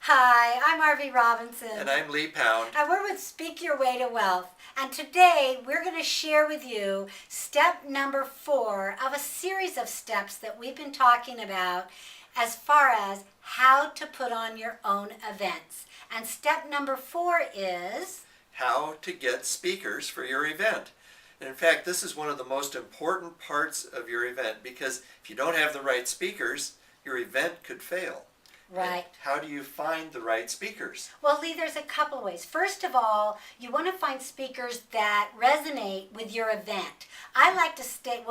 Hi, I'm Arvie Robinson. And I'm Lee Pound. And we're with Speak Your Way to Wealth. And today we're going to share with you step number 4 of a series of steps that we've been talking about as far as how to put on your own events. And step number 4 is how to get speakers for your event. And in fact, this is one of the most important parts of your event because if you don't have the right speakers, your event could fail. right. And how do you find the right speakers? Well, Lee, there's a couple ways. First of all, you want to find speakers that resonate with your event.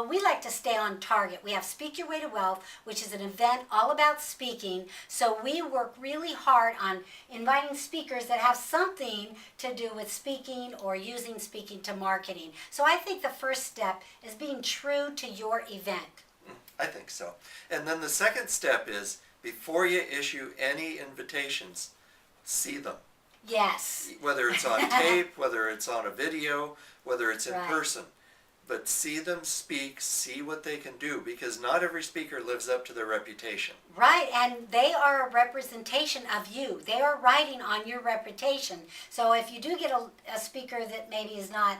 We like to stay on target. We have Speak Your Way to Wealth, which is an event all about speaking. So we work really hard on inviting speakers that have something to do with speaking or using speaking to marketing. So I think the first step is being true to your event. I think so. And then the second step is before you issue any invitations, see them. Yes. Whether it's on tape, whether it's on a video, whether it's in Right. person. But see them speak, see what they can do, because not every speaker lives up to their reputation. Right, and they are a representation of you. They are writing on your reputation. So if you do get a speaker that maybe is not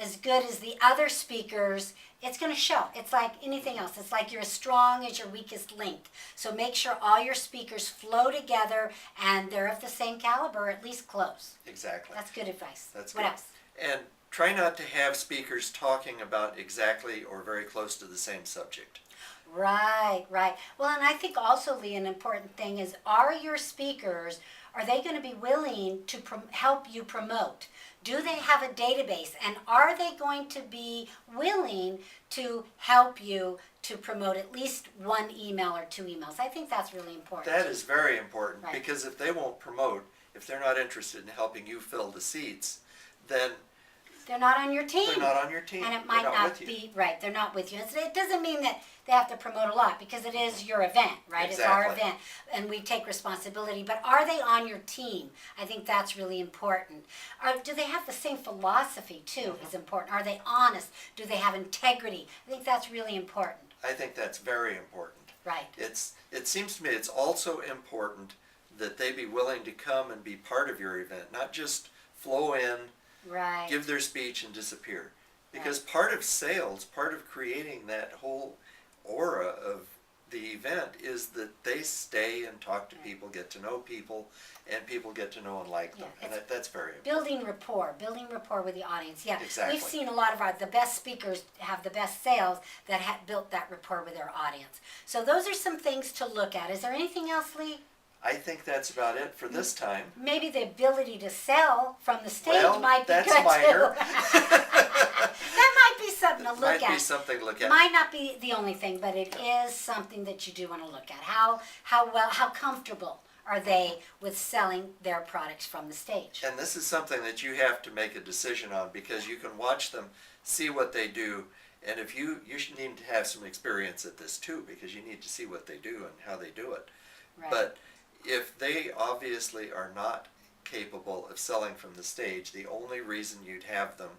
as good as the other speakers, it's going to show. It's like anything else. It's like you're as strong as your weakest link. So make sure all your speakers flow together and they're of the same caliber, or at least close. Exactly. That's good advice. That's what good. else? And try not to have speakers talking about exactly or very close to the same subject. Right, right. Well, and I think also, Lee, an important thing is, are they going to be willing to help you promote? Do they have a database? And are they going to be willing to help you to promote at least one email or 2 emails? I think that's really important. That is very important, Right. because if they won't promote, if they're not interested in helping you fill the seats, then they're not on your team. they're not on your team. And it They're might not with you. be, right, they're not with you. It doesn't mean that they have to promote a lot, because it is your event, right? It's our Exactly. event, and we take responsibility. But are they on your team? I think that's really important. Do they have the same philosophy, too, is important. Are they honest? Do they have integrity? I think that's really important. I think that's very important. Right. It seems to me it's also important that they be willing to come and be part of your event, not just flow in, Right. give their speech and disappear. Because part of sales, part of creating that whole aura of the event is that they stay and talk to people, get to know people, and people get to know and like them. Yeah, And that's very important. Building rapport with the audience. Yeah, Exactly. We've seen a lot of the best speakers have the best sales that have built that rapport with their audience. So those are some things to look at. Is there anything else, Lee? I think that's about it for this time. Maybe the ability to sell from the stage Well, might be that's good minor. too. That might be something to look Might at. be something to look at. Might not be the only thing, but it is something that you do want to look at. How comfortable are they with selling their products from the stage? And this is something that you have to make a decision on, because you can watch them, see what they do, and if you should need to have some experience at this too, because you need to see what they do and how they do it. Right. But if they obviously are not capable of selling from the stage, the only reason you'd have them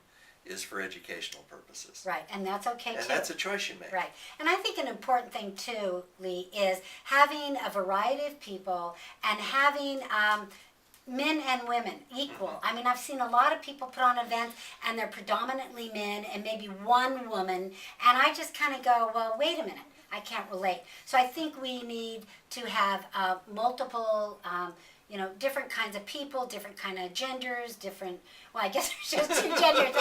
is for educational purposes. Right, and that's okay And too. that's a choice you make. Right. And I think an important thing too, Lee, is having a variety of people and having men and women equal. Mm-hmm. I mean, I've seen a lot of people put on events and they're predominantly men and maybe one woman, and I just kind of go, well, wait a minute, I can't relate. So I think we need to have multiple different kinds of people, different kind of genders, well, I guess there's just 2 genders,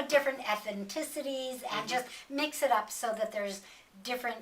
different ethnicities, and just mix it up so that there's different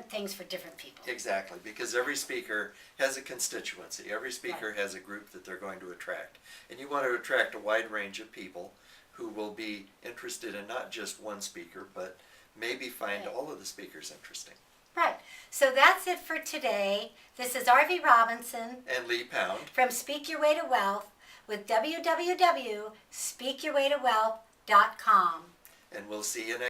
things for different people. Exactly, because every speaker has a constituency. Every speaker has a group that they're going to attract. And you want to attract a wide range of people who will be interested in not just one speaker, but maybe find all of the speakers interesting. Right. So that's it for today. This is Arvie Robinson And Lee Pound. from Speak Your Way to Wealth with www.speakyourwaytowealth.com. And we'll see you next